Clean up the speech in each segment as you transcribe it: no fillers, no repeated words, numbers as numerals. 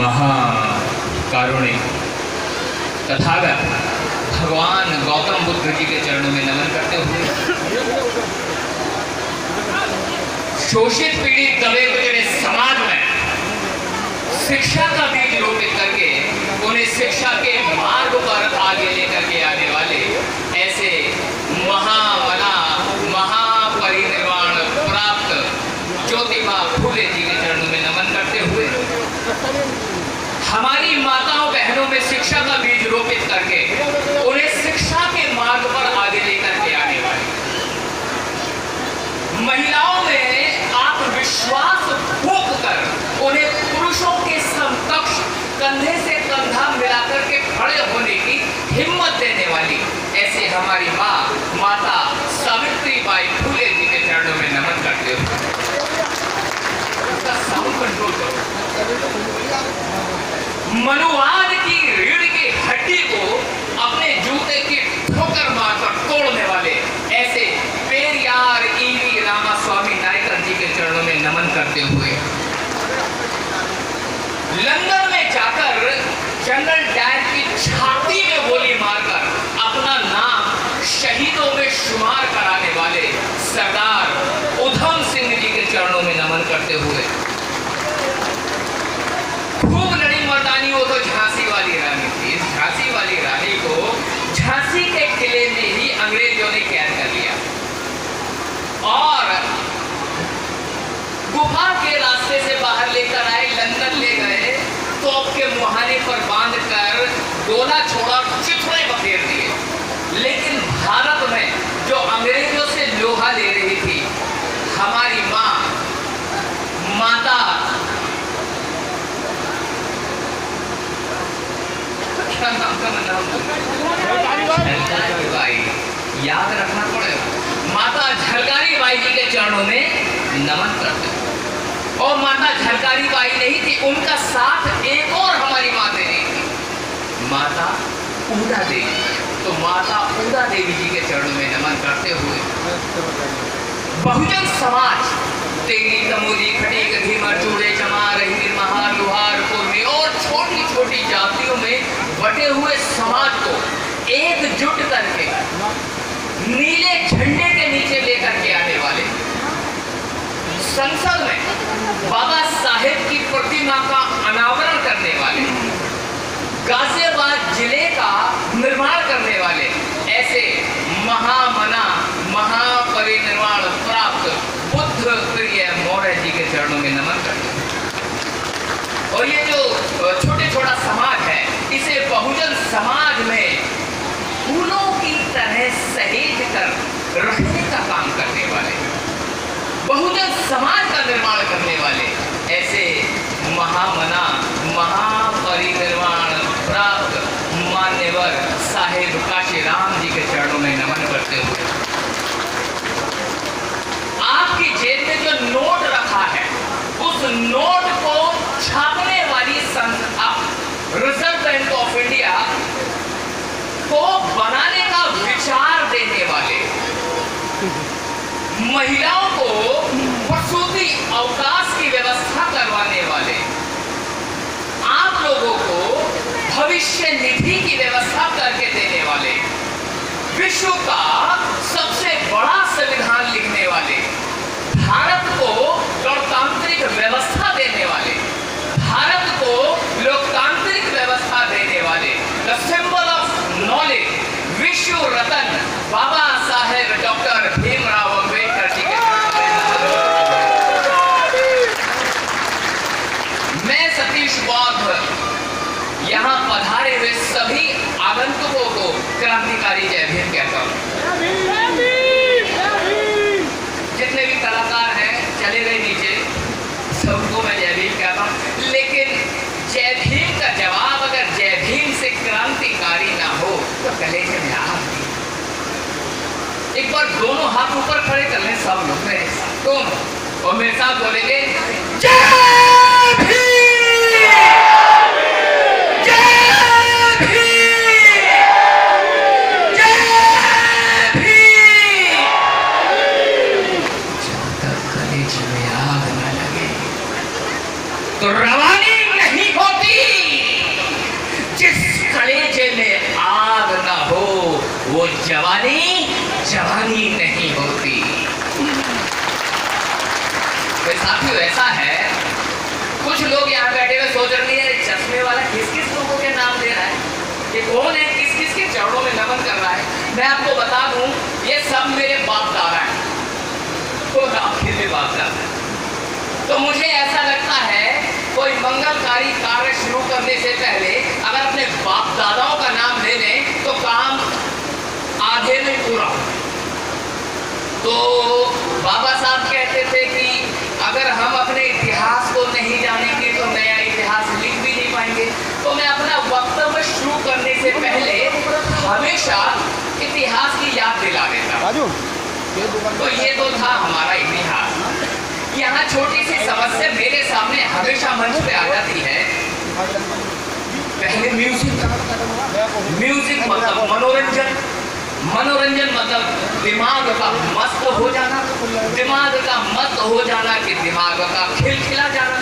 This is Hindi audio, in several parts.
महाकारुणिक तथागत भगवान गौतम बुद्ध जी के चरणों में नमन करते हुए शोषित पीड़ित दबे कुचले समाज में शिक्षा का बीज रोपित करके उन्हें शिक्षा के मार्ग पर आगे लेकर के आने वाले ऐसे महामना महापरिनिर्वाण प्राप्त ज्योतिबा फूले जी के चरणों में नमन करते हुए हमारी माताओं बहनों में शिक्षा का बीज रोपित करके उन्हें शिक्षा के मार्ग पर आगे लेकर के आने वाली महिलाओं में आत्मविश्वास फूंक कर उन्हें पुरुषों के समकक्ष कंधे से कंधा मिलाकर के खड़े होने की हिम्मत देने वाली ऐसे हमारी माँ माता सावित्रीबाई फूले जी के चरणों में नमन करते हो। उसका साउंड कंट्रोल करो। मनुवाद की रीढ़ की हड्डी को अपने जूते की ठोकर मारकर तोड़ने वाले ऐसे पेरियार ईवी रामास्वामी नायकर जी के चरणों में नमन करते हुए लंदन में जाकर जनरल डायर की छाती में गोली मारकर अपना नाम शहीदों में शुमार कराने वाले सरदार उधम सिंह जी के चरणों में नमन करते हुए खूब लड़ी मर्दानी हो तो झांसी वाली रानी थी। इस झांसी वाली रानी को झांसी के किले में ही अंग्रेजों ने कैद कर लिया और गुफा के रास्ते से बाहर लेकर आए, लंदन ले गए, तोप के मुहाने पर बांधकर गोला छोड़ा, चिथड़े बखेर दिए। लेकिन भारत में जो अंग्रेजों से लोहा ले रही थी हमारी माँ माता क्या नाम का झलकारी बाई, याद रखना पड़ेगा। माता झलकारी बाई जी के चरणों में नमन करते हैं। और माता झलकारी बाई नहीं थी, उनका साथ एक और हमारी माँ दे रही थी, माता ऊदा देवी। तो माता ऊदा देवी जी के चरणों में नमन करते हुए बहुजन समाज तेली तमोली खटीक घीमर चूड़े चमार हिंदी महार लोहार कुर्मी और छोटी छोटी जातियों में बटे हुए समाज को एकजुट करके नीले झंडे के नीचे लेकर के आने वाले संसद में बाबा साहेब की प्रतिमा का अनावरण करने वाले गाजियाबाद जिले का निर्माण करने वाले ऐसे महामना महापरिनिर्वाण प्राप्त बुद्ध प्रिय मौर्य जी के चरणों में नमन करते हैं। और ये जो छोटे छोटा समाज है इसे बहुजन समाज में फूलों की तरह सहेज कर रखने का काम करने वाले बहुजन समाज का निर्माण करने वाले ऐसे महामना महापरिनिर्वाण प्राप्त मान्यवर साहेब काशीराम जी के चरणों में नमन करते हुए आपकी जेब में जो नोट रखा है उस नोट को छापने वाली संस्था रिजर्व बैंक ऑफ इंडिया को बनाने का विचार देने वाले महिलाओं को प्रसूति अवकाश की व्यवस्था करवाने वाले आप लोगों को भविष्य निधि की व्यवस्था करके देने वाले विश्व का सबसे बड़ा संविधान लिखने वाले भारत को लोकतांत्रिक व्यवस्था देने वाले भारत को लोकतांत्रिक व्यवस्था देने वाले द सिंबल ऑफ नॉलेज विश्व रत्न बाबा साहेब डॉक्टर भीमराव अंबेडकर जी के मैं सतीश बौद्ध यहाँ पधारे हुए सभी आगंतुकों को क्रांतिकारी जय भीम कहता हूँ। जितने भी कलाकार हैं चले गए नीचे, सबको मैं जय भीम कहता हूँ। लेकिन जय भीम का जवाब अगर जय भीम से क्रांतिकारी ना हो तो कलेजे में आग। एक बार दोनों हाथ ऊपर खड़े कर लें सब लोग मेरे साथ, दोनों, और मेरे साथ बोलेंगे जय भीम, जय भीम, जय भीम। जब तक कलेजे में आग न लगे तो रवानी नहीं होती मैं आपको बता दूं, ये सब मेरे बाप दादा हैं, खुद आपके भी बाप दादा। तो मुझे ऐसा लगता है कोई मंगलकारी कार्य शुरू करने से पहले अगर अपने बाप दादाओं का नाम ले लें तो काम आधे में पूरा हो। तो बाबा साहब कहते थे कि अगर हम अपने इतिहास को नहीं जानेंगे तो नया इतिहास लिख भी नहीं पाएंगे। तो मैं अपना वक्तव्य शुरू करने से पहले हमेशा इतिहास की याद दिला देता हूं। तो ये तो था हमारा इतिहास। यहाँ छोटी सी समस्या मेरे सामने हमेशा मंच पे आ जाती है। पहले म्यूजिक मतलब मनोरंजन, मनोरंजन मतलब दिमाग का मस्त हो जाना, दिमाग का मस्त हो जाना कि दिमाग का खिलखिला जाना,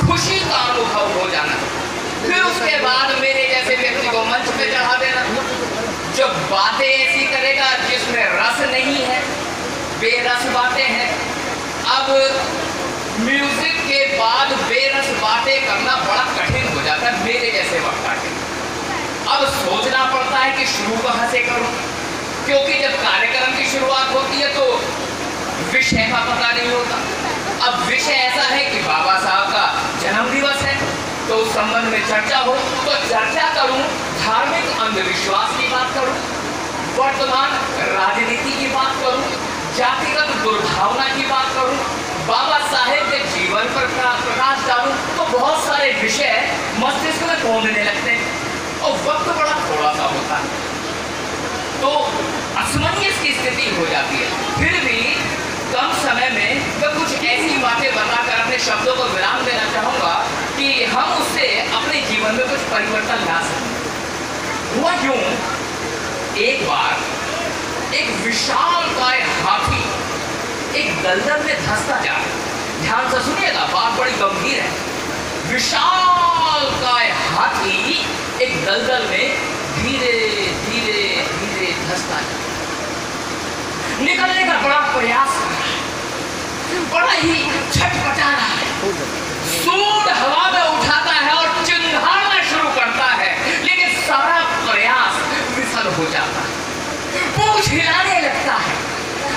खुशी का अनुभव हो जाना। फिर उसके बाद मेरे जैसे व्यक्ति को मंच पे चढ़ा देना जो बातें ऐसी करेगा जिसमें रस नहीं है, बेरस बातें हैं। अब म्यूजिक के बाद बेरस बातें करना बड़ा कठिन हो जाता है मेरे जैसे वक्ता के। अब सोचना पड़ता है कि शुरू कहाँ से करूं, क्योंकि जब कार्यक्रम की शुरुआत होती है तो विषय का पता नहीं होता। अब विषय ऐसा है कि बाबा साहब का जन्म दिवस है तो उस संबंध में चर्चा हो, तो चर्चा करूं, धार्मिक अंधविश्वास की बात करूं, वर्तमान राजनीति की बात करूं, जातिगत दुर्भावना की बात करूं, बाबा साहेब के जीवन पर प्रकाश डालूं, तो बहुत सारे विषय मस्तिष्क में कौंधने लगते हैं और वक्त बड़ा थोड़ा सा होता है, तो असमंजस की स्थिति हो जाती है। फिर भी कम समय में मैं कुछ ऐसी बातें बताकर अपने शब्दों को विराम देना चाहूंगा कि हम उससे अपने जीवन में कुछ परिवर्तन ला सकें। हुआ यूं, एक बार एक विशालकाय हाथी एक दलदल में धंसता जा रहा है। ध्यान से सुनिएगा, बात बड़ी गंभीर है। विशालकाय हाथी एक दलदल में धीरे धीरे धीरे धंसता जा रहा है। निकलने का बड़ा प्रयास कर रहा है, बड़ा ही छटपटा रहा है, सूंड हवा में उठाता है और चिंघाड़ना शुरू करता है, लेकिन सारा प्रयास विफल हो जाता है। पूंछ हिलाने लगता है,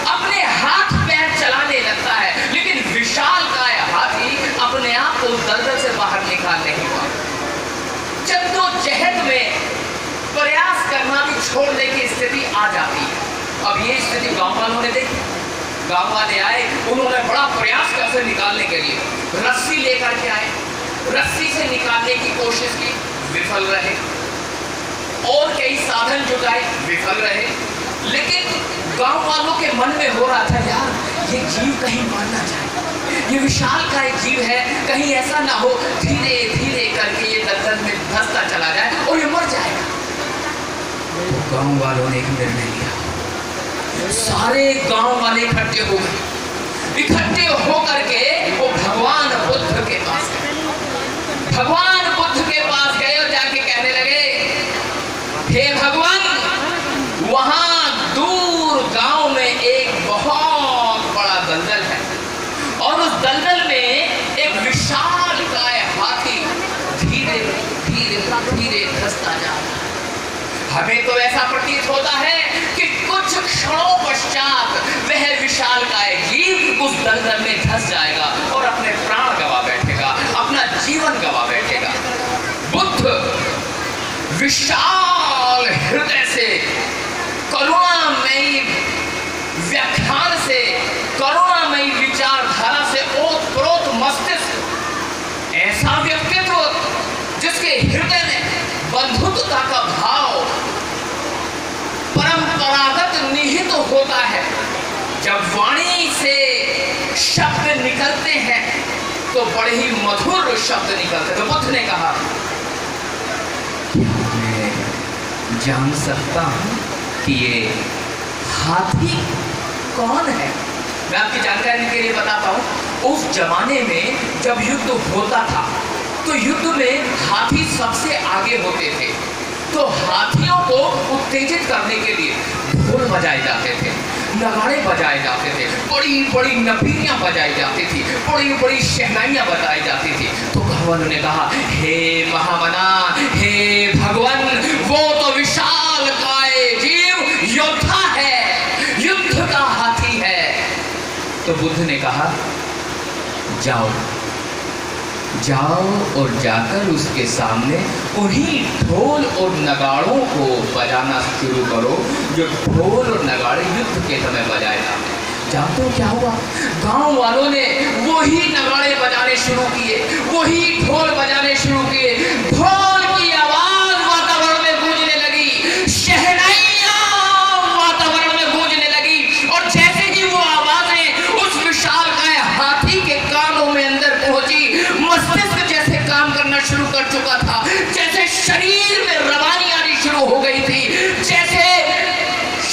अपने हाथ पैर चलाने लगता है, लेकिन विशालकाय हाथी अपने आप को दलदल से बाहर निकाल नहीं पाता। जद्दोजहद में प्रयास करना भी छोड़ने की स्थिति आ जाती है। अब ये स्थिति गांव वालों ने देखी, गांव वाले आए, उन्होंने बड़ा प्रयास कैसे निकालने के लिए रस्सी लेकर के आए, रस्सी से निकालने की कोशिश की, विफल रहे, और कई साधन जुटाए, विफल रहे। लेकिन गांव वालों के मन में हो रहा था, यार ये जीव कहीं मर ना जाए, ये विशालकाय जीव है, कहीं ऐसा ना हो धीरे धीरे करके ये दलदल में धंसता चला जाए और ये मर जाएगा। तो गांव वालों ने एक निर्णय लिया, सारे गांव वाले इकट्ठे हो गए। इकट्ठे होकर के वो भगवान बुद्ध के पास गए। भगवान बुद्ध के पास गए और जाके कहने लगे, हे भगवान, वहां दूर गांव में एक बहुत बड़ा दलदल है और उस दलदल में एक विशालकाय हाथी धीरे धीरे धीरे धंसता जा रहा है। हमें तो ऐसा प्रतीत होता है कि कुछ क्षणों पश्चात वह विशालकाय जीव उस दलदल में धंस जाएगा और अपने प्राण गवा बैठेगा, अपना जीवन गवा बैठेगा। बुद्ध विशाल हृदय से, करुणामयी व्याख्यान से, करुणामयी विचारधारा से ओतप्रोत मस्तिष्क, ऐसा व्यक्तित्व जिसके हृदय में बंधुत्वता का भाव परंपरागत निहित होता है। जब वाणी से शब्द निकलते हैं तो बड़े ही मधुर शब्द निकलते हैं। तो बुद्ध ने कहा, मैं जान सकता हूं कि ये हाथी कौन है? मैं आपकी जानकारी के लिए बताता हूं, उस जमाने में जब युद्ध होता था तो युद्ध में हाथी सबसे आगे होते थे। तो हाथियों को उत्तेजित करने के लिए ढोल बजाए जाते थे, नगाड़े बजाए जाते थे, बड़ी बड़ी नफीरियां बजाई जाती थी, बड़ी बड़ी शहनाइयां बताई जाती थी। तो भगवान ने कहा, हे महामना, हे भगवान, वो तो विशालकाय जीव युद्ध तो बुद्ध ने कहा, जाओ जाओ और जाकर उसके सामने उन्हीं ढोल और नगाड़ों को बजाना शुरू करो जो ढोल और नगाड़े युद्ध के समय बजाए जाते हैं। जानते हो क्या हुआ? गांव वालों ने वही नगाड़े बजाने शुरू किए, वही ढोल बजाने शुरू किए। ढोल की आवाज वातावरण में गूंजने लगी, शहनाइयां वातावरण में गूंजने लगी, और जैसे ही वो आवाजें उस विशालकाय हाथी के कानों में अंदर पहुंची, मस्तिष्क जैसे काम करना शुरू कर चुका था, जैसे शरीर में रवानी आनी शुरू हो गई थी, जैसे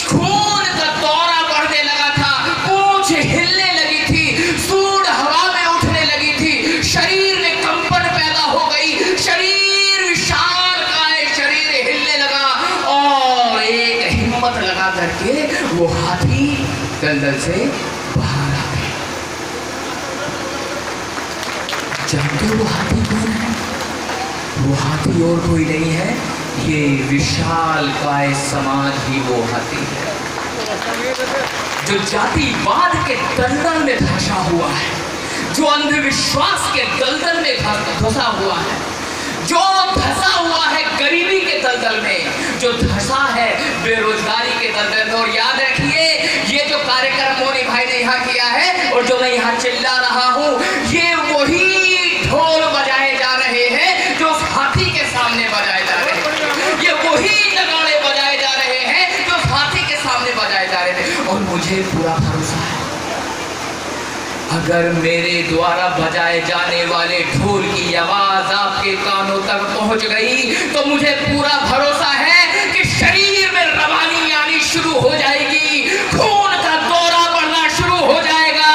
खून का दौरा बढ़ने लगा था, पूंछ हिलने लगी थी, सूंड हवा में उठने लगी थी, शरीर में कंपन पैदा हो गई, शरीर विशालकाय शरीर हिलने लगा, और एक हिम्मत लगा करके वो हाथी दलदल से बाहर आ गया। जानते हो वो हाथी कौन है? वो हाथी और कोई नहीं है, ये विशालकाय समाज ही वो हाथी है जो जातिवाद के दलदल में धंसा हुआ है, जो अंधविश्वास के दलदल में धंसा हुआ है, जो धंसा हुआ है गरीबी के दलदल में, जो धंसा है बेरोजगारी के दलदल में। और याद रखिए, ये जो कार्यक्रम मोनी भाई ने यहाँ किया है और जो मैं यहाँ चिल्ला रहा हूँ, ये वही ढोल बजाए जा रहे हैं जो उस हाथी के सामने बजाए जा रहे हैं, ये वही नगाड़े बजाए जा रहे हैं जो उस हाथी के सामने बजाए जा रहे थे। और मुझे पूरा भरोसा है, अगर मेरे द्वारा बजाए जाने वाले ढोल की आवाज आपके कानों तक पहुंच गई तो मुझे पूरा भरोसा है कि शरीर में रवानी आनी शुरू हो जाएगी, खून का दौरा बढ़ना शुरू हो जाएगा,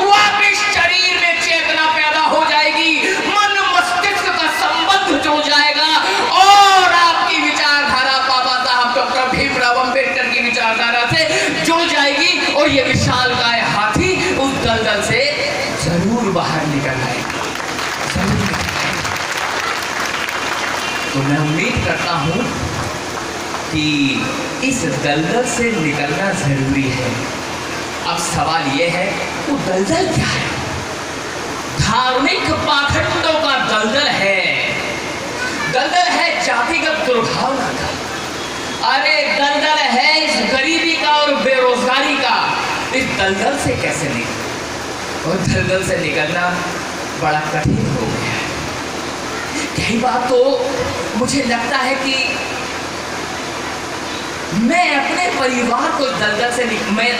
वापिस शरीर में चेतना पैदा हो जाएगी, मन मस्तिष्क का संबंध जुड़ जाएगा, और आपकी विचारधारा बाबा साहब डॉक्टर भीमराव अंबेडकर की विचारधारा से जुड़ जाएगी, और ये विशालकाय हाथी उस दलदल से जरूर बाहर निकल आएगा, जरूर निकल आएगा। तो मैं उम्मीद करता हूं कि इस दलदल से निकलना जरूरी है। अब सवाल यह है, वो दलदल क्या है? धार्मिक पाखंडों का दलदल है, दलदल है जातिगत दुर्भावना का, अरे दलदल है इस गरीबी का और बेरोजगारी का। इस दलदल से कैसे निकले? और दलदल से निकलना बड़ा कठिन हो गया है। कई बार तो मुझे लगता है कि मैं अपने परिवार को दलदल से मैं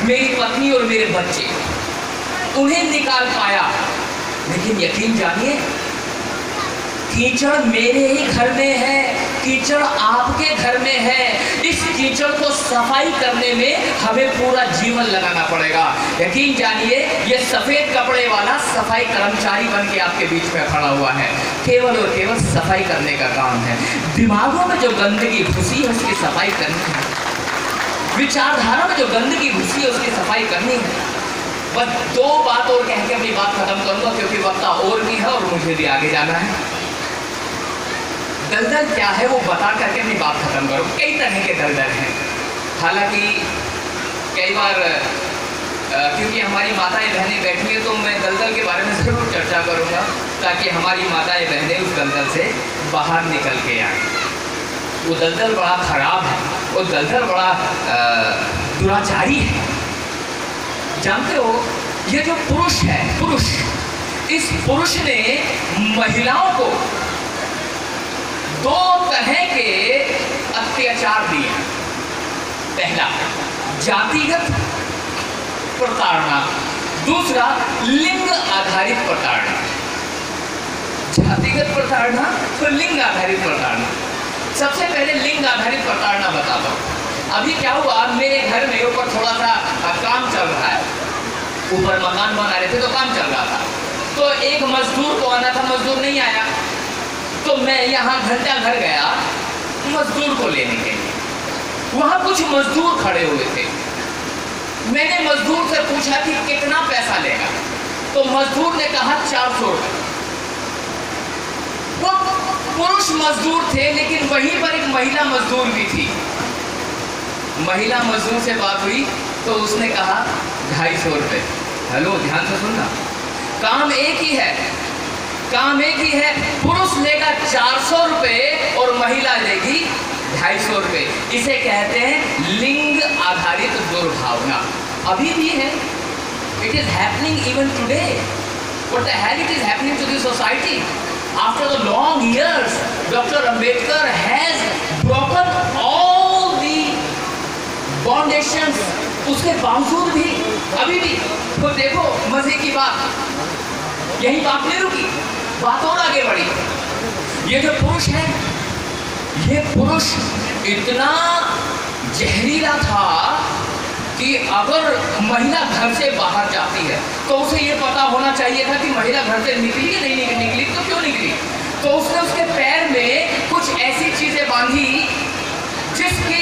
मेरी पत्नी और मेरे बच्चे उन्हें निकाल पाया, लेकिन यकीन जानिए कीचड़ मेरे ही घर में है, कीचड़ आपके घर में है। इस कीचड़ को सफाई करने में हमें पूरा जीवन लगाना पड़ेगा। यकीन जानिए ये सफेद कपड़े वाला सफाई कर्मचारी बन के आपके बीच में खड़ा हुआ है, केवल और केवल सफाई करने का काम है। दिमागों में जो गंदगी घुसी है उसकी सफाई करनी है, विचारधारा में जो गंदगी घुसी है उसकी सफाई करनी है। बस दो बात और कह के अपनी बात खत्म करूंगा क्योंकि वक्त और भी है और मुझे भी आगे जाना है। दलदल क्या है वो बता करके अपनी बात खत्म करो। कई तरह के दलदल हैं, हालांकि कई बार क्योंकि हमारी माताएं बहनें बैठी हैं तो मैं दलदल के बारे में ज़रूर चर्चा करूंगा ताकि हमारी माताएं बहनें उस दलदल से बाहर निकल के आए। वो दलदल बड़ा खराब है, वो दलदल बड़ा दुराचारी है। जानते हो ये जो पुरुष है, पुरुष, इस पुरुष ने महिलाओं को दो तरह के अत्याचार दिए। पहला जातिगत प्रताड़ना, दूसरा लिंग आधारित प्रताड़ना। जातिगत प्रताड़ना तो लिंग आधारित प्रताड़ना। सबसे पहले लिंग आधारित प्रताड़ना बताता हूँ। अभी क्या हुआ, मेरे घर में ऊपर थोड़ा सा काम चल रहा है, ऊपर मकान बना रहे थे तो काम चल रहा था, तो एक मजदूर को आना था, मजदूर नहीं आया, तो मैं यहाँ घंटा घर गया मजदूर को लेने के लिए। वहाँ कुछ मजदूर खड़े हुए थे, मैंने मजदूर से पूछा कि कितना पैसा लेगा, तो मजदूर ने कहा 400 रुपये। वो पुरुष मजदूर थे लेकिन वहीं पर एक महिला मजदूर भी थी। महिला मजदूर से बात हुई तो उसने कहा 250 रुपये। हेलो, ध्यान से सुनना, काम एक ही है, काम एक ही है। पुरुष लेगा 400 रुपये और महिला लेगी 250 रुपये। इसे कहते हैं लिंग आधारित दुर्भावना। अभी भी है, it is happening even today. What the hell it is happening to the society. After the long years doctor Ambedkar has broken all the foundations, उसके बावजूद भी अभी भी तो देखो मजे की बात, यही बात नहीं रुकी, बात और आगे बढ़ी। ये जो पुरुष है, ये पुरुष इतना जहरीला था कि अगर महिला घर से बाहर जाती है तो उसे ये पता होना चाहिए था कि महिला घर से निकली या नहीं निकली, तो क्यों निकली। तो उसने उसके पैर में कुछ ऐसी चीजें बांधी जिसकी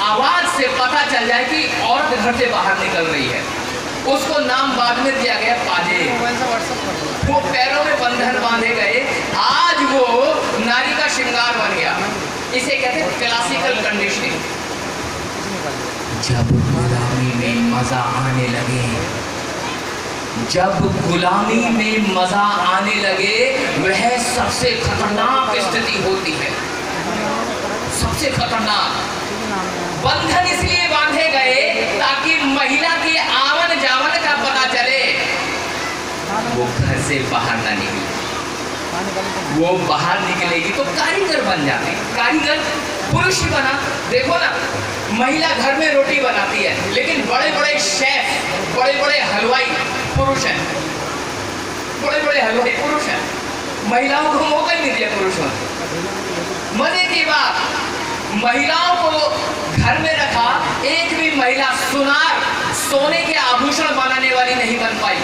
आवाज से पता चल जाए कि औरत घर से बाहर निकल रही है। उसको नाम बाद में दिया गया पाजे। वो पैरों में बंधन बांधे गए, आज वो नारी का श्रृंगार बन गया। इसे कहते हैं क्लासिकल कंडीशनिंग। जब गुलामी में मजा आने लगे, जब गुलामी में मजा आने लगे, वह सबसे खतरनाक स्थिति होती है, सबसे खतरनाक। बंधन इसलिए बांधे गए ताकि महिला के आवन जावन का पता चले, वो घर से बाहर ना निकले। वो बाहर निकलेगी तो कारीगर बन जाते। कारीगर पुरुष ही बना। देखो ना, महिला घर में रोटी बनाती है, लेकिन बड़े बड़े शेफ, बड़े बड़े हलवाई पुरुष हैं, बड़े बड़े हलवाई पुरुष हैं। महिलाओं को मौका ही नहीं दिया पुरुषों ने। मजे की बात, महिलाओं को घर में रखा, एक भी महिला सुनार, सोने के आभूषण बनाने वाली नहीं बन पाई।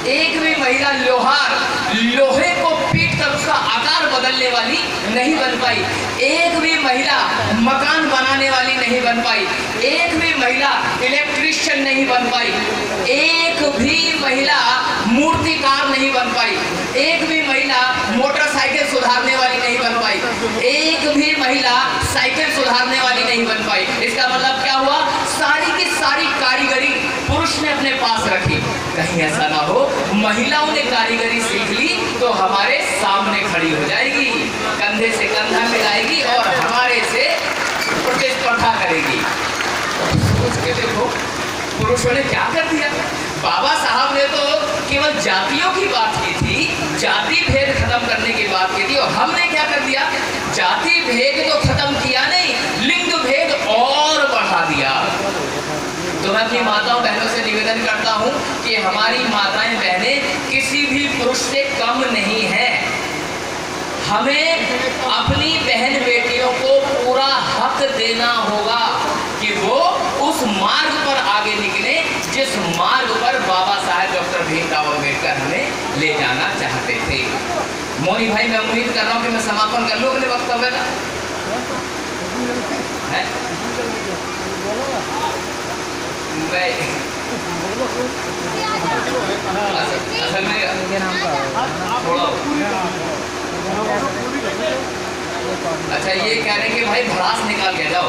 एक भी महिला लोहार, लोहे को पीट कर उसका आकार बदलने वाली नहीं बन पाई। एक भी महिला मकान बनाने वाली नहीं बन पाई। एक भी महिला इलेक्ट्रीशियन नहीं बन पाई। एक भी महिला मूर्तिकार नहीं बन पाई। एक भी महिला मोटरसाइकिल सुधारने वाली नहीं बन पाई। एक भी महिला साइकिल सुधारने वाली नहीं बन पाई। इसका मतलब क्या हुआ? सारी की सारी कारीगरी पुरुष ने अपने पास रखी। कहीं ऐसा ना हो महिलाओं ने कारीगरी सीख ली तो हमारे सामने खड़ी हो जाएगी, कंधे से कंधा मिलाएगी और हमारे से प्रतिस्पर्धा करेगी। सोच के देखो पुरुषों ने क्या कर दिया। बाबा साहब ने तो केवल जातियों की बात की थी, जाति भेद खत्म करने की बात की थी, और हमने क्या कर दिया? जाति भेद तो खत्म किया नहीं, लिंग भेद और बढ़ा दिया। तो मैं अपनी माताओं बहनों से निवेदन करता हूं कि हमारी माताएं बहनें किसी भी पुरुष से कम नहीं है। हमें अपनी बहन बेटियों को पूरा हक देना होगा कि वो उस मार्ग पर आगे निकले जिस मार्ग पर बाबा साहेब डॉक्टर भीमराव अम्बेडकर हमें ले जाना चाहते थे। मोनी भाई, मैं उम्मीद कर रहा हूं कि मैं समापन कर लूं अपने वक्तव्य का। असल में अच्छा ये कह रहे हैं कि भाई भड़ास निकाल के जाओ।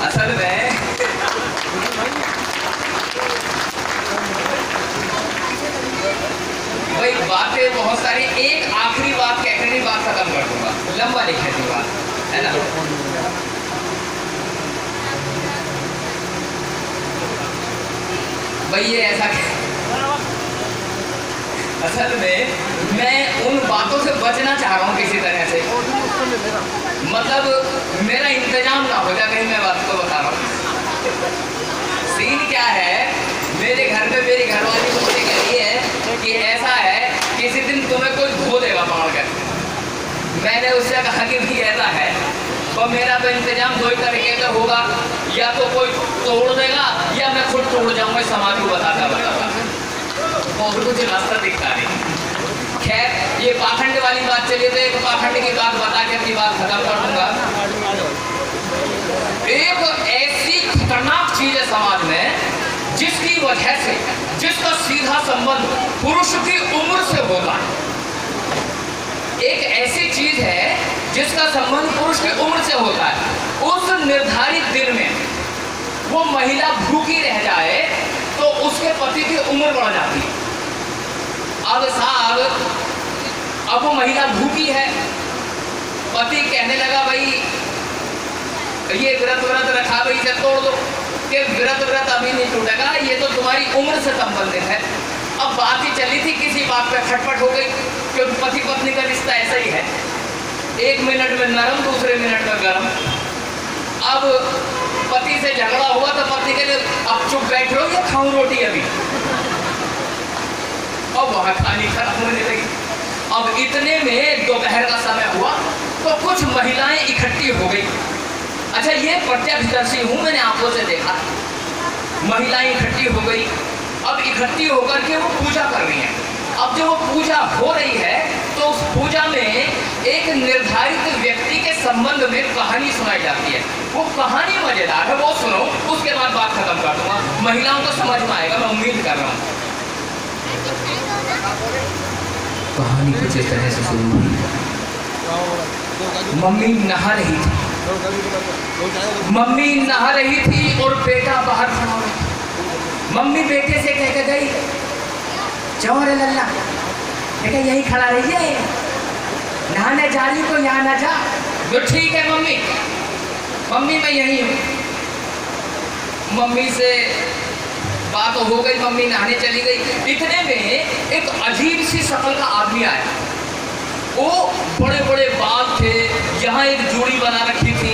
असल में भाई बातें बहुत सारी, एक आखिरी बात कहकर ही बात खत्म कर दूंगा, लंबा नहीं कहती बात, है ना। भाई ये ऐसा असल में मैं उन बातों से बचना चाह रहा हूँ किसी तरह से, मतलब मेरा इंतजाम ना हो जाए कहीं। मैं बात को बता रहा हूँ, सीन क्या है, मेरे घर में मेरी घरवाली मुझसे कह रही है कि ऐसा है किसी दिन तुम्हें कोई धो देगा पकड़ कर। मैंने उससे कहा कि भी ऐसा है तो मेरा तो इंतजाम दो ही तरीके का होगा, या तो कोई तोड़ देगा या मैं खुद तोड़ जाऊंगा। समाज को बताता और कुछ रास्ता दिखता नहीं। खैर ये पाखंड वाली बात चलिए तो एक पाखंड की बात बता के अपनी बात खत्म कर दूंगा। एक ऐसी खतरनाक चीज है समाज में जिसकी वजह से, जिसका सीधा संबंध पुरुष की उम्र से होता है। एक ऐसी चीज है जिसका संबंध पुरुष की उम्र से होता है। उस निर्धारित दिन में वो महिला भूखी रह जाए तो उसके पति की उम्र बढ़ जाती है। अब साहब, अब वो महिला भूखी है, पति कहने लगा भाई ये व्रत रखा, भाई इसे तोड़ दो, कि व्रत अभी नहीं टूटेगा, ये तो तुम्हारी उम्र से संबंधित है। अब बात ही चली थी, किसी बात पे खटपट हो गई, क्योंकि पति पत्नी का रिश्ता ऐसा ही है, 1 मिनट में नरम, दूसरे मिनट में गरम। अब पति से झगड़ा हुआ तो पति के लिए अब चुप बैठ रहो या खाऊं रोटी अभी, अब वहां खानी खत्म होने लगी। अब इतने में दोपहर का समय हुआ तो कुछ महिलाएं इकट्ठी हो गई। अच्छा, ये प्रत्यक्षदर्शी हूं, मैंने आंखों से देखा। महिलाएं इकट्ठी हो गई, अब इकट्ठी होकर के वो पूजा कर रही हैं। अब जो वो पूजा हो रही है तो उस पूजा में एक निर्धारित व्यक्ति के संबंध में कहानी सुनाई जाती है। वो कहानी मजेदार है, वो सुनो, उसके बाद बात खत्म कर दूंगा। महिलाओं को समझ में आएगा, मैं उम्मीद कर रहा हूँ। कहानी कुछ इस तरह से शुरू हुई। मम्मी नहा रही थी, मम्मी नहा रही थी और बेटा बाहर खड़ा हुआ। मम्मी बेटे से कह के गई, जाओ रे लल्ला, बेटा यही खड़ा रहिए, नहाने जा रही तो यहाँ ना जा। तो ठीक है मम्मी, मम्मी मैं यही हूँ। मम्मी से बात हो गई, मम्मी नहाने चली गई। इतने में एक अजीब सी शक्ल का आदमी आया। वो बड़े बड़े बाल थे, यहाँ एक जूड़ी बना रखी थी,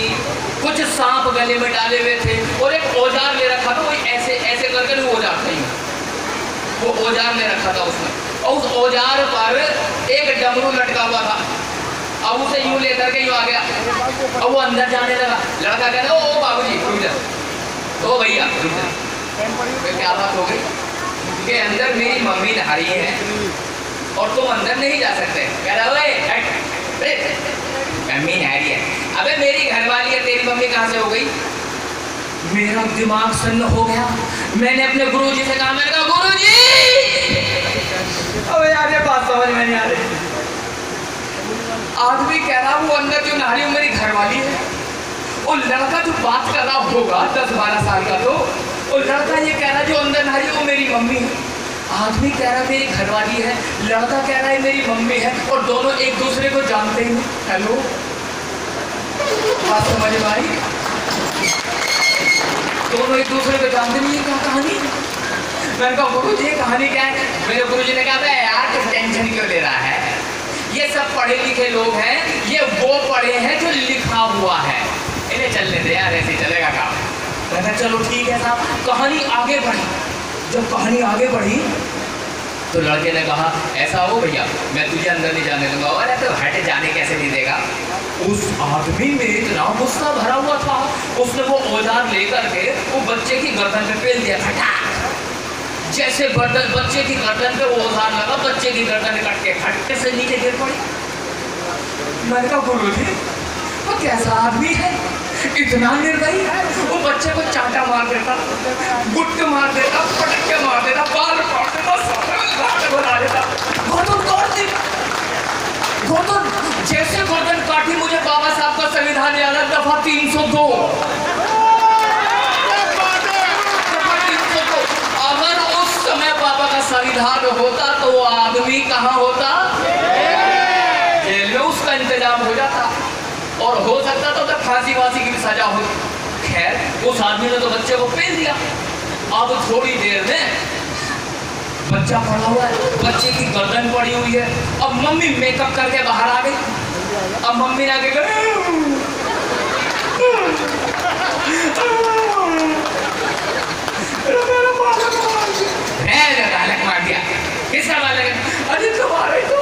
कुछ सांप गले में डाले हुए थे और एक औजार ले रखा था। वो ऐसे ऐसे करके वो औजार था, वो औजार ले रखा था उसने, और उस औजार पर एक डमरू लटका हुआ था। अब उसे यूं लेकर के यूं आ गया, अब वो अंदर जाने लगा। लड़का कहता ओ बाबूजी रुक जा, ओ भैया रुक जा। क्या बात हो गई कि अंदर मेरी मम्मी नहा रही है और तुम अंदर नहीं जा सकते। कह रहा मम्मी नहा रही है, अबे मेरी घरवाली है, तेरी मम्मी कहाँ से हो गई? मेरा दिमाग सन्न हो गया। मैंने अपने गुरुजी से कहा, मैंने कहा गुरुजी, अबे यार ये बात समझ में नहीं आ रही। आदमी कह रहा वो अंदर जो नहा रही है मेरी घरवाली है, और लड़का जो बात कर रहा होगा 10-12 साल का, तो और लड़का ये कह रहा जो अंदर नहा रही है वो मेरी मम्मी है। आदमी कह रहा है मेरी घरवाली है, लड़का कह रहा है मेरी मम्मी है, और दोनों एक दूसरे को जानते हैं। हेलो, बात समझ में आई? दोनों एक दूसरे को जानते नहीं है। क्या कहानी? मैंने कहा गुरुजी कहानी क्या है? मेरे गुरुजी ने कहा यार किस टेंशन क्यों ले रहा है, ये सब पढ़े लिखे लोग हैं, ये वो पढ़े हैं जो लिखा हुआ है, इन्हें चलने दे यार, ऐसे चलेगा काम। मैंने कहा चलो ठीक है साहब। कहानी आगे बढ़ी। जब कहानी आगे बढ़ी तो लड़के ने कहा ऐसा हो भैया, मैं तुझे अंदर नहीं जाने दूंगा। अरे तो हटे, जाने कैसे नहीं देगा? उस आदमी में इतना गुस्सा भरा हुआ था, उसने वो औजार लेकर के वो बच्चे की गर्दन पे पेल दिया, फटा। जैसे बच्चे की गर्दन पे वो औजार लगा, बच्चे की गर्दन कट के फटके से नीचे गिर पड़ी। मैंने कहा गुरुजी वो कैसा आदमी है, इतना निर्दयी है? वो बच्चे को चांटा मार देता, गुट्ट मार देता, पटके मार देता, बाल काट देता, बना देता। गौतम जैसे गर्दन काटी, मुझे बाबा साहब का संविधान याद है, दफा 302। अगर उस समय बाबा का संविधान होता तो वो आदमी कहाँ होता? जेल में उसका इंतजाम हो जाता, और हो सकता था तो फांसी वासी की भी सजा हो। खैर उस आदमी ने तो बच्चे को पेल दिया। अब थोड़ी देर में बच्चा पड़ा हुआ है, बच्चे की गर्दन पड़ी हुई है। अब मम्मी मेकअप करके बाहर आ गई। अब मम्मी ने आगे बालक मार दिया। किसका बालक? अरे तुम्हारे तो।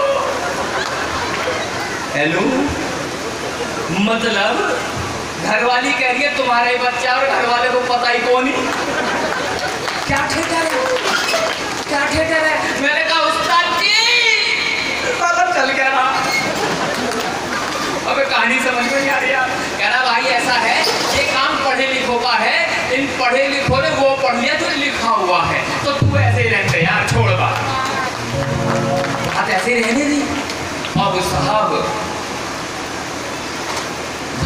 हेलो, मतलब घरवाली कह रही है तुम्हारा ही बच्चा, और घरवाले को पता ही कौन ही। क्या थिएटर है, क्या थिएटर है? मैंने कहा उस्ताद जी पता चल गया ना। अबे कहानी समझ में नहीं आ रही यार। कह रहा भाई ऐसा है, ये काम पढ़े लिखों का है, इन पढ़े लिखों ने वो पढ़ लिया जो लिखा हुआ है, तो तू ऐसे ही रहते यार, छोड़ बात ऐसे ही रहने दी। अब साहब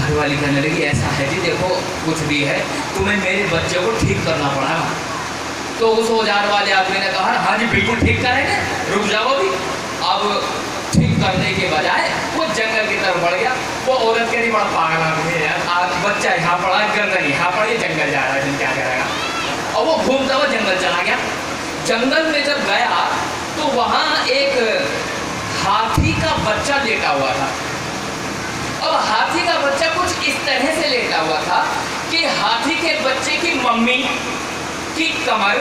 घरवाली कहने लगी ऐसा है जी, देखो कुछ भी है तुम्हें मेरे बच्चे को ठीक करना पड़ा। तो उस औजार वाले आदमी ने कहा हाँ जी बिल्कुल ठीक करेंगे, रुक जाओ भी। अब ठीक करने के बजाय वो जंगल की तरफ बढ़ गया। वो औरत कह रही बड़ा पागल आदमी है यार, आज बच्चा यहाँ पड़ा, गर्दन यहाँ पड़ी, जंगल जा रहा है, क्या करेगा। और वो घूमता हुआ जंगल चला गया। जंगल में जब गया तो वहाँ एक हाथी का बच्चा लेटा हुआ था। अब हाथी का बच्चा कुछ इस तरह से लेटा हुआ था कि हाथी के बच्चे की मम्मी की कमर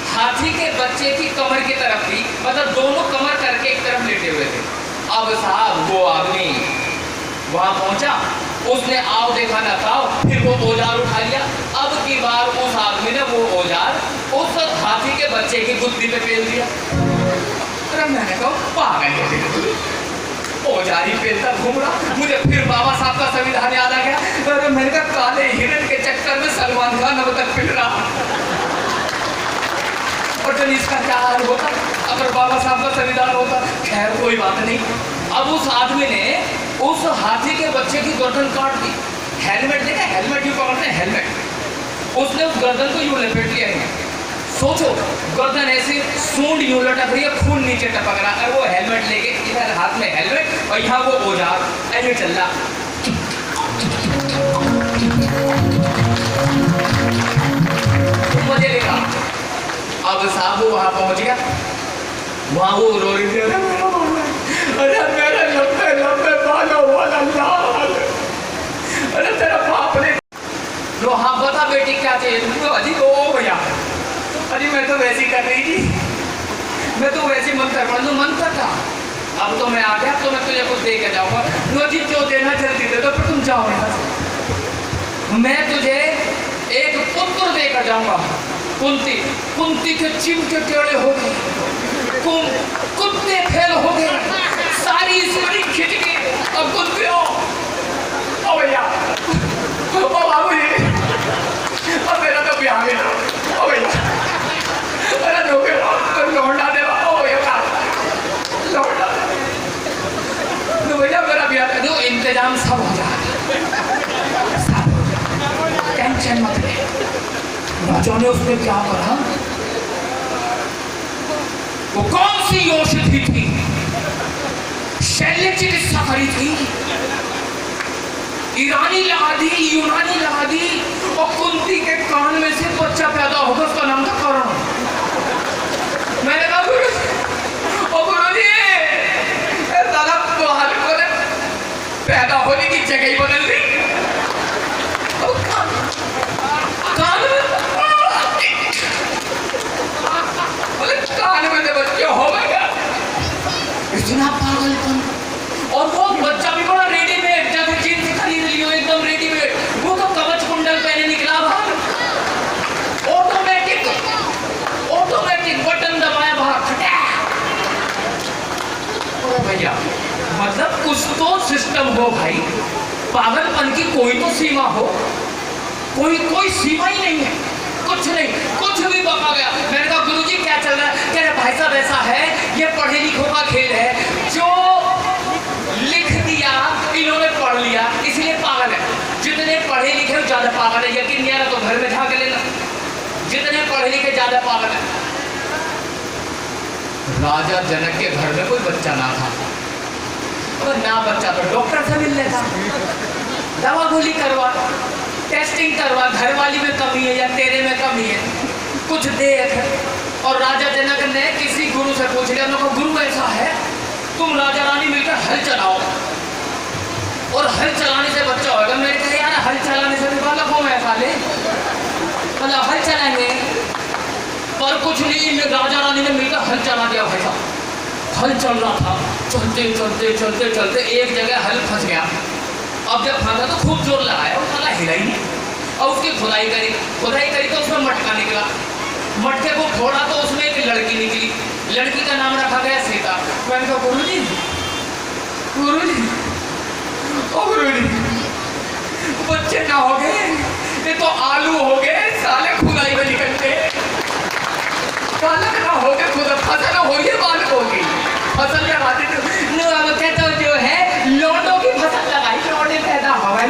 हाथी के बच्चे की कमर की तरफ थी, मतलब दोनों कमर करके एक तरफ लेटे हुए थे। अब साहब वो आदमी वहां पहुंचा, उसने आओ देखा ना था, फिर वो औजार उठा लिया। अब की बार उस आदमी ने वो औजार उस हाथी के बच्चे की गुद्दी पे पेल दिया। अरे मैंने कहा पागल है, औजार ही पेलता घूम रहा। मुझे फिर बाबा साहब का संविधान याद आ गया। अरे मैंने कहा काले हिरण के चक्कर में सलमान खान अब तक पिल रहा। और जब इसका क्या हाल होता अगर बाबा साहब का संविधान होता। खैर कोई बात नहीं। अब उस आदमी ने उस हाथी के बच्चे की गर्दन काट दी। हेलमेट देखा, हेलमेट यूं पकड़ते हैं, हेलमेट उसने उस गर्दन को यूं लपेट लिया है। सोचो गर्दन ऐसे सूंड यूं लटक रही है, खून नीचे टपक रहा है। वो हेलमेट लेके इधर हाथ में हेलमेट और यहाँ वो औजार ऐसे चल रहा। मजे लेगा। अब साहब वहां पहुंच गया, वहां वो रो रही थी, अरे मेरे लंबे लंबे बालों वाला लाल, अरे तेरा बाप ने लो। हाँ बता बेटी क्या चाहिए तुमको। अजी ओ भैया, अजी मैं तो वैसी कर रही थी, मैं तो वैसी मंत्र पढ़ लूँ। मंत्र था अब तो मैं आ गया, तो मैं तुझे कुछ दे के जाऊंगा। लो जी जो देना जल्दी दे दो, पर तुम जाओ यहाँ से। मैं तुझे एक पुत्र देकर जाऊंगा। कुंती, कुंती के चिमटे टेढ़े हो गए, कुत्ते फेल हो गए, सारी स्मृति खिंच गई। अब कुछ भी हो ओ भैया, ओ बाबू जी, अब मेरा तो ब्याह गया। ओ भैया अरे धोखे तो लौटा दे। ओ भैया लौटा तो भैया मेरा ब्याह कर दो, इंतजाम सब हो जाएगा, टेंशन मत ले। राजा ने उसने क्या करा, वो कौन सी औषधि थी, शल्य चिकित्सा करी थी, ईरानी लगा दी, यूनानी लगा दी, और कुंती के कान में से बच्चा पैदा होगा, उसका नाम था कर्ण। मैंने कहा गुरुजी पैदा होने की जगह ही बदल दी। कान में से बच्चे हो गए, इतना पागलपन। और वो बच्चा भी बड़ा रेडीमेड, जब चीन से खरीद लियो एकदम रेडीमेड। वो तो कवच कुंडल पहने निकला बाहर, ऑटोमेटिक बटन दबाया बाहर फटाक। ओ भैया मतलब कुछ तो सिस्टम हो भाई, पागलपन की कोई तो सीमा हो। कोई सीमा ही नहीं है, कुछ नहीं, कुछ भी बका गया। मैंने कहा गुरुजी क्या चल रहा है। कह रहे भाई साहब ऐसा है, ये पढ़े लिखों का खेल है, जो लिख दिया इन्होंने पढ़ लिया इसलिए पागल है। जितने पढ़े लिखे ज्यादा पागल है। यकीन नहीं आ रहा तो घर में झाँक लेना, जितने पढ़े लिखे ज्यादा पागल है। राजा जनक के घर में कोई बच्चा ना था, और ना बच्चा तो डॉक्टर से मिल लेता, दवा गोली करवा, टेस्टिंग करवा, घर वाली में कमी है या तेरे में कमी है, कुछ देख। और राजा जनक ने किसी गुरु से पूछ लिया, उन्होंने कहा गुरु ऐसा है तुम राजा रानी मिलकर हल चलाओ और हल चलाने से बच्चा होगा। मैंने कहा यार हल चलाने से भी बालक हो मैं साले, मतलब हल चलाएंगे पर कुछ नहीं। राजा रानी ने मिलकर हल चला दिया। भाई साहब हल चल रहा था, चलते चलते चलते चलते एक जगह हल फंस गया। अब जब फंसा तो खूब जोर लगाया, वो साला हिला ही नहीं। और उसकी खुदाई करी तो उसमें मटका निकला, मटके को फोड़ा तो उसमें एक लड़की निकली, लड़की का नाम रखा गया सीता। मैंने कहा गुरुजी ओ गुरुजी बच्चे ना हो गए, ये तो आलू हो गए साले खुदाई में निकलते, पालक ना हो गए, खुद फसल हो गई, पालक होगी फसल लगाते तो जो है लौंडों की फसल लगाई, लौंडे पैदा हो गए।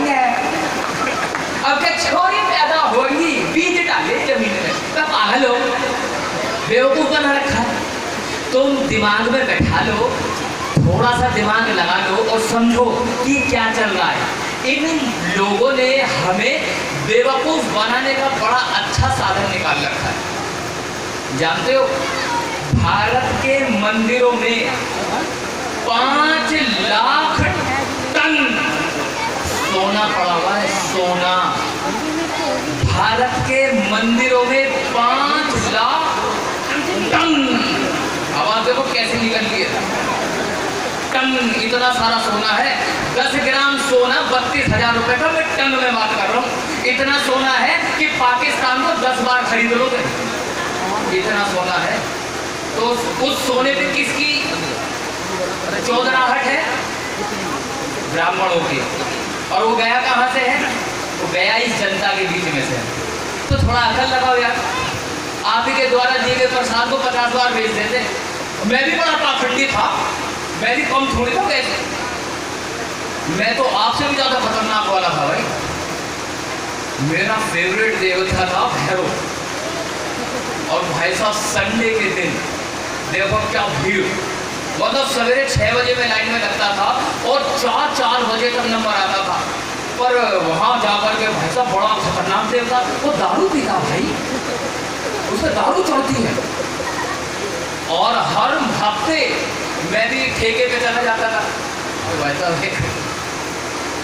बेवकूफ बना रखा है। तुम दिमाग में बैठा लो, थोड़ा सा दिमाग लगा लो और समझो कि क्या चल रहा है। इन लोगों ने हमें बेवकूफ बनाने का बड़ा अच्छा साधन निकाल रखा है। जानते हो, भारत के मंदिरों में 5 लाख टन सोना पड़ा हुआ है। सोना, भारत के मंदिरों में 5 लाख टन। आवाज देखो कैसे निकल रही है, टन। इतना सारा सोना है। 10 ग्राम सोना 32,000 रुपए का, मैं टन में बात कर रहा हूँ। इतना सोना है कि पाकिस्तान को 10 बार खरीद लोगे, इतना सोना है। तो उस सोने पे किसकी चौधराहट है? ब्राह्मणों की। और वो गया कहाँ से है? वो गया इस जनता के बीच में से। तो थोड़ा अकल लगाओ यार। आप ही के द्वारा दिए गए प्रसाद को 50 बार भेज देते। मैं भी बड़ा पाखंडी था, मैं भी कम थोड़ी था कैसे। मैं तो आपसे भी ज्यादा खतरनाक वाला था भाई। मेरा फेवरेट देवता था भैरव। और भाई साहब संडे के दिन देखो क्या भीड़, मतलब सवेरे 6 बजे में लाइन में लगता था और 4 बजे तक नंबर आता था। पर वहाँ जाकर के भाई साहब बड़ा खतरनाक देवता, वो दारू पीता भाई, उसमें दारू चढ़ती है। और हर हफ्ते मैं भी ठेके पे चला जाता था। और भाई साहब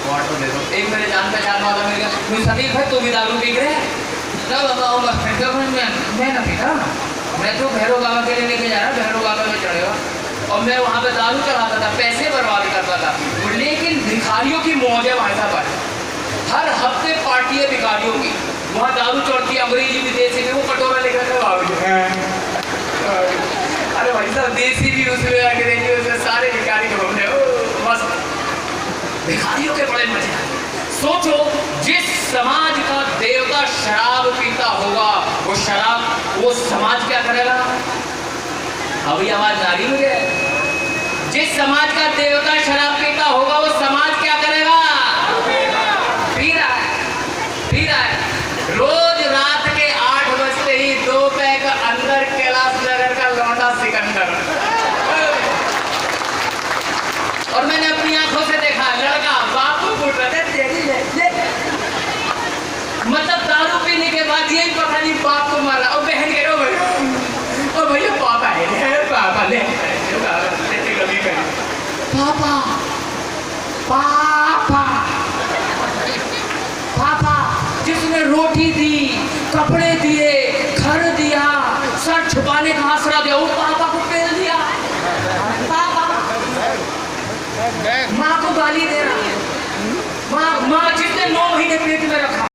वाटर दे दो, एक मेरे जान पहचान वाला मिल गया, सतीश भाई तू भी दारू पी रहे हैं? मैं ना पीता, मैं तो भैरव बाबा के लिए लेके जा रहा, भैरव बाबा में चढ़ेगा। और मैं वहाँ पे दारू चढ़ाता था, पैसे बर्बाद करता था। लेकिन भिखारियों की मौज है भाई साहब, हर हफ्ते पार्टी है भिखारियों की। वहाँ दारू चढ़ती है, अंग्रेजी विदेशी भी, वो कटोरा लेकर के अरे भाई साहब देसी भी उसमें, अंग्रेजी उसमें, सारे भिखारी घूमने मस्त। भिखारियों के बड़े मजे आते। सोचो, जिस समाज का देवता शराब पीता होगा, वो शराब, वो समाज क्या करेगा? अभी आवाज आ रही मुझे? जिस समाज का देवता शराब पीता होगा, वो समाज क्या करेगा? पी रहा है, पी रहा है। रोज रात के 8 बजते ही 2 पैक अंदर कैलाश नगर का लौंडा सिकंदर। और मैंने अपनी आंखों से देखा, लड़का बापू फूट रहे थे, मतलब दारू पीने के बाद यही पता नहीं बाप को मारा। और बहन कह रहे हो भैया पापा है, पापा ले कभी पापा पापा पापा, जिसने रोटी दी, कपड़े दिए, घर दिया, सर छुपाने का आसरा दिया, उस पापा को पेल दिया। पापा माँ को गाली दे रहा है, माँ जिसने 9 महीने पेट में रखा,